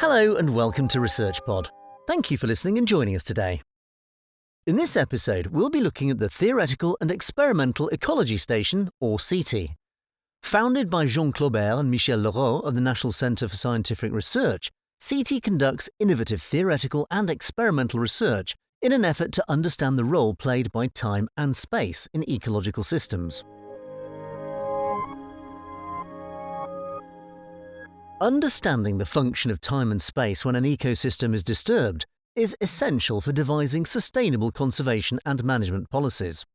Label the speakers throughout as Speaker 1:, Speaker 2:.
Speaker 1: Hello and welcome to ResearchPod. Thank you for listening and joining us today. In this episode, we'll be looking at the Theoretical and Experimental Ecology Station, or SETE. Founded by Jean Clobert and Michel Loreau of the National Centre for Scientific Research, SETE conducts innovative theoretical and experimental research in an effort to understand the role played by time and space in ecological systems. Understanding the function of time and space when an ecosystem is disturbed is essential for devising sustainable conservation and management policies.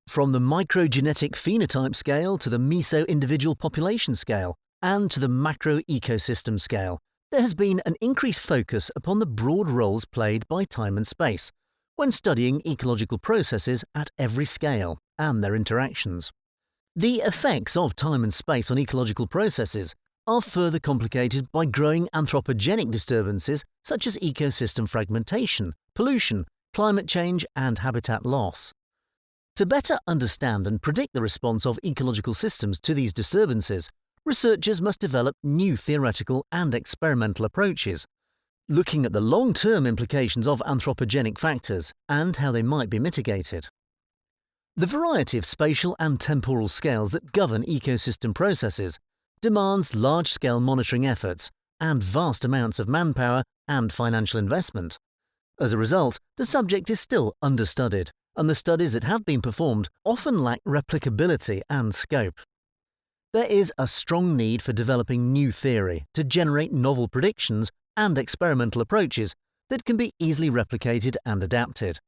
Speaker 1: From the microgenetic phenotype scale to the meso-individual population scale and to the macro-ecosystem scale, there has been an increased focus upon the broad roles played by time and space when studying ecological processes at every scale and their interactions. The effects of time and space on ecological processes are further complicated by growing anthropogenic disturbances such as ecosystem fragmentation, pollution, climate change, and habitat loss. To better understand and predict the response of ecological systems to these disturbances, researchers must develop new theoretical and experimental approaches, looking at the long-term implications of anthropogenic factors and how they might be mitigated. The variety of spatial and temporal scales that govern ecosystem processes demands large-scale monitoring efforts and vast amounts of manpower and financial investment. As a result, the subject is still understudied, and the studies that have been performed often lack replicability and scope. There is a strong need for developing new theory to generate novel predictions and experimental approaches that can be easily replicated and adapted.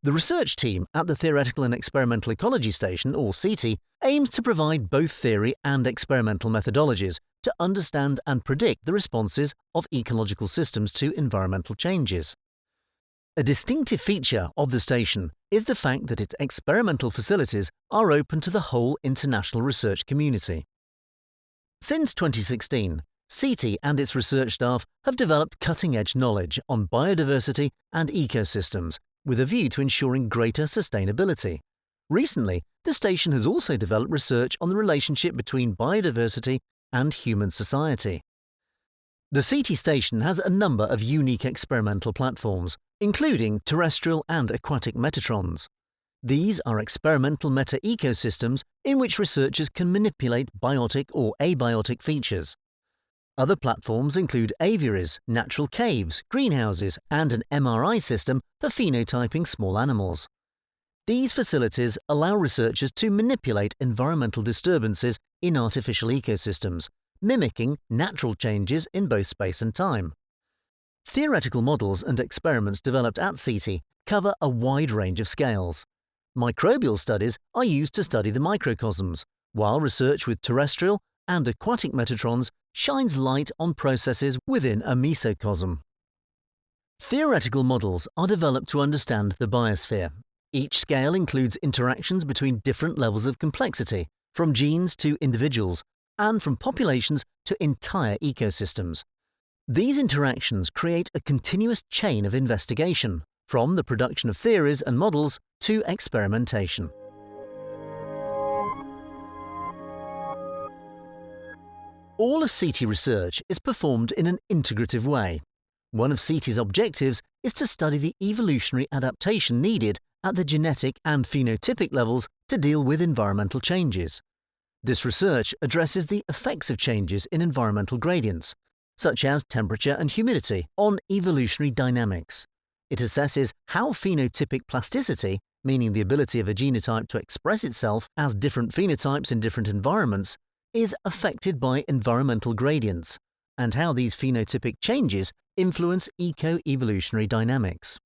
Speaker 1: The research team at the Theoretical and Experimental Ecology Station, or SETE, aims to provide both theory and experimental methodologies to understand and predict the responses of ecological systems to environmental changes. A distinctive feature of the station is the fact that its experimental facilities are open to the whole international research community. Since 2016, SETE and its research staff have developed cutting-edge knowledge on biodiversity and ecosystems with a view to ensuring greater sustainability. Recently, the station has also developed research on the relationship between biodiversity and human society. The SETE station has a number of unique experimental platforms, including terrestrial and aquatic metatrons. These are experimental meta-ecosystems in which researchers can manipulate biotic or abiotic features. Other platforms include aviaries, natural caves, greenhouses, and an MRI system for phenotyping small animals. These facilities allow researchers to manipulate environmental disturbances in artificial ecosystems, mimicking natural changes in both space and time. Theoretical models and experiments developed at SETE cover a wide range of scales. Microbial studies are used to study the microcosms, while research with terrestrial and aquatic metatrons shines light on processes within a mesocosm. Theoretical models are developed to understand the biosphere. Each scale includes interactions between different levels of complexity, from genes to individuals, and from populations to entire ecosystems. These interactions create a continuous chain of investigation, from the production of theories and models to experimentation. All of SETE research is performed in an integrative way. One of SETE's objectives is to study the evolutionary adaptation needed at the genetic and phenotypic levels to deal with environmental changes. This research addresses the effects of changes in environmental gradients, such as temperature and humidity, on evolutionary dynamics. It assesses how phenotypic plasticity, meaning the ability of a genotype to express itself as different phenotypes in different environments, is affected by environmental gradients, and how these phenotypic changes influence eco-evolutionary dynamics.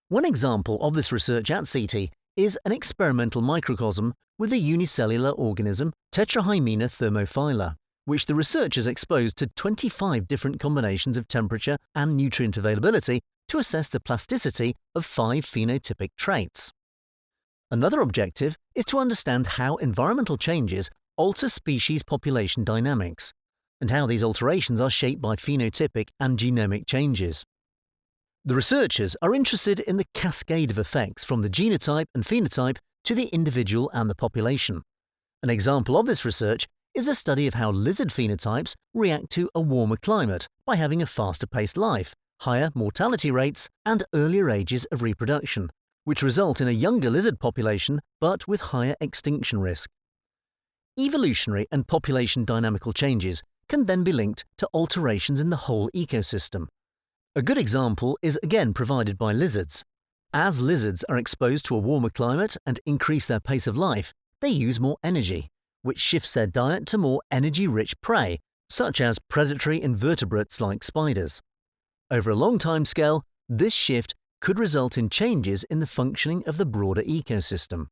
Speaker 1: One example of this research at SETE is an experimental microcosm with the unicellular organism Tetrahymena thermophila, which the researchers exposed to 25 different combinations of temperature and nutrient availability to assess the plasticity of 5 phenotypic traits. Another objective is to understand how environmental changes alter species population dynamics, and how these alterations are shaped by phenotypic and genomic changes. The researchers are interested in the cascade of effects from the genotype and phenotype to the individual and the population. An example of this research is a study of how lizard phenotypes react to a warmer climate by having a faster-paced life, higher mortality rates, and earlier ages of reproduction, which result in a younger lizard population but with higher extinction risk. Evolutionary and population dynamical changes can then be linked to alterations in the whole ecosystem. A good example is again provided by lizards. As lizards are exposed to a warmer climate and increase their pace of life, they use more energy, which shifts their diet to more energy-rich prey, such as predatory invertebrates like spiders. Over a long time scale, this shift could result in changes in the functioning of the broader ecosystem.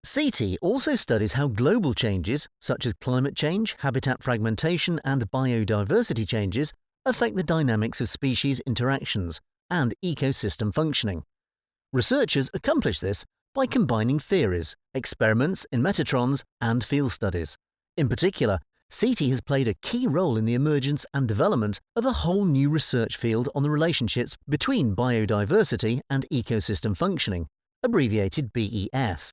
Speaker 1: SETE also studies how global changes, such as climate change, habitat fragmentation, and biodiversity changes, affect the dynamics of species interactions and ecosystem functioning. Researchers accomplish this by combining theories, experiments in metatrons, and field studies. In particular, SETE has played a key role in the emergence and development of a whole new research field on the relationships between biodiversity and ecosystem functioning, abbreviated BEF.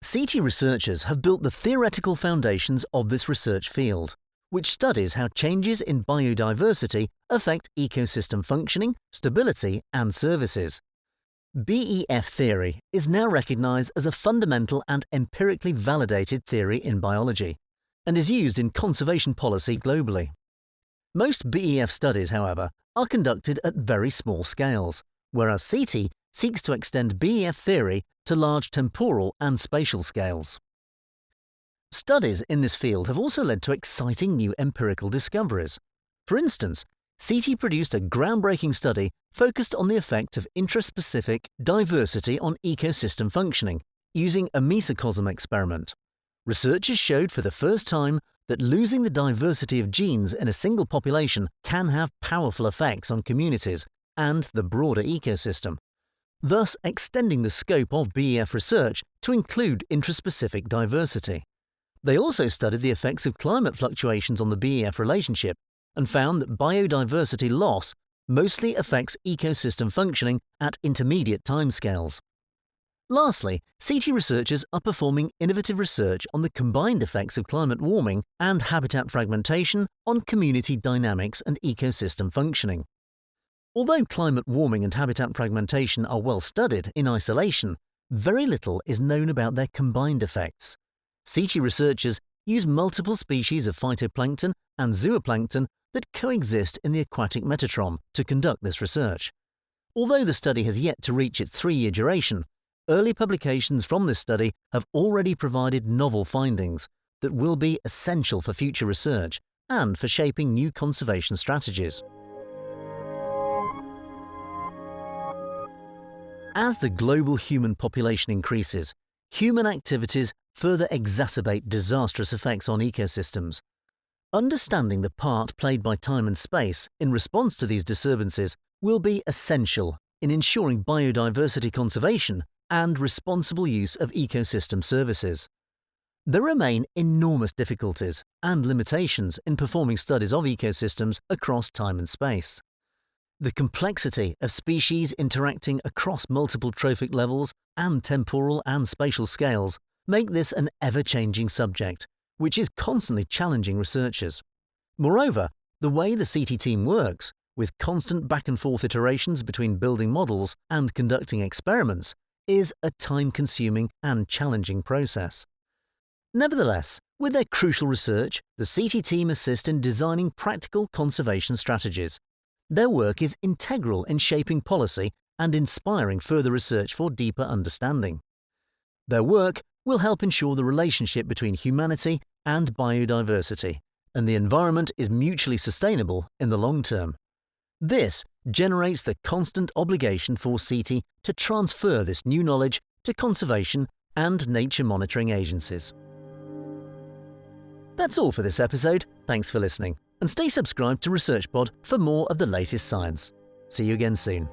Speaker 1: SETE researchers have built the theoretical foundations of this research field, which studies how changes in biodiversity affect ecosystem functioning, stability, and services. BEF theory is now recognized as a fundamental and empirically validated theory in biology, and is used in conservation policy globally. Most BEF studies, however, are conducted at very small scales, whereas SETE seeks to extend BEF theory to large temporal and spatial scales. Studies in this field have also led to exciting new empirical discoveries. For instance, SETE produced a groundbreaking study focused on the effect of intraspecific diversity on ecosystem functioning using a mesocosm experiment. Researchers showed for the first time that losing the diversity of genes in a single population can have powerful effects on communities and the broader ecosystem, thus extending the scope of BEF research to include intraspecific diversity. They also studied the effects of climate fluctuations on the BEF relationship and found that biodiversity loss mostly affects ecosystem functioning at intermediate timescales. Lastly, SETE researchers are performing innovative research on the combined effects of climate warming and habitat fragmentation on community dynamics and ecosystem functioning. Although climate warming and habitat fragmentation are well studied in isolation, very little is known about their combined effects. SETE researchers use multiple species of phytoplankton and zooplankton that coexist in the aquatic metatron to conduct this research. Although the study has yet to reach its 3-year duration, early publications from this study have already provided novel findings that will be essential for future research and for shaping new conservation strategies. As the global human population increases, human activities further exacerbate disastrous effects on ecosystems. Understanding the part played by time and space in response to these disturbances will be essential in ensuring biodiversity conservation and responsible use of ecosystem services. There remain enormous difficulties and limitations in performing studies of ecosystems across time and space. The complexity of species interacting across multiple trophic levels and temporal and spatial scales make this an ever-changing subject, which is constantly challenging researchers. Moreover, the way the SETE team works, with constant back-and-forth iterations between building models and conducting experiments, is a time-consuming and challenging process. Nevertheless, with their crucial research, the SETE team assist in designing practical conservation strategies. Their work is integral in shaping policy and inspiring further research for deeper understanding. Their work will help ensure the relationship between humanity and biodiversity, and the environment is mutually sustainable in the long term. This generates the constant obligation for SETE to transfer this new knowledge to conservation and nature monitoring agencies. That's all for this episode. Thanks for listening, and stay subscribed to ResearchPod for more of the latest science. See you again soon.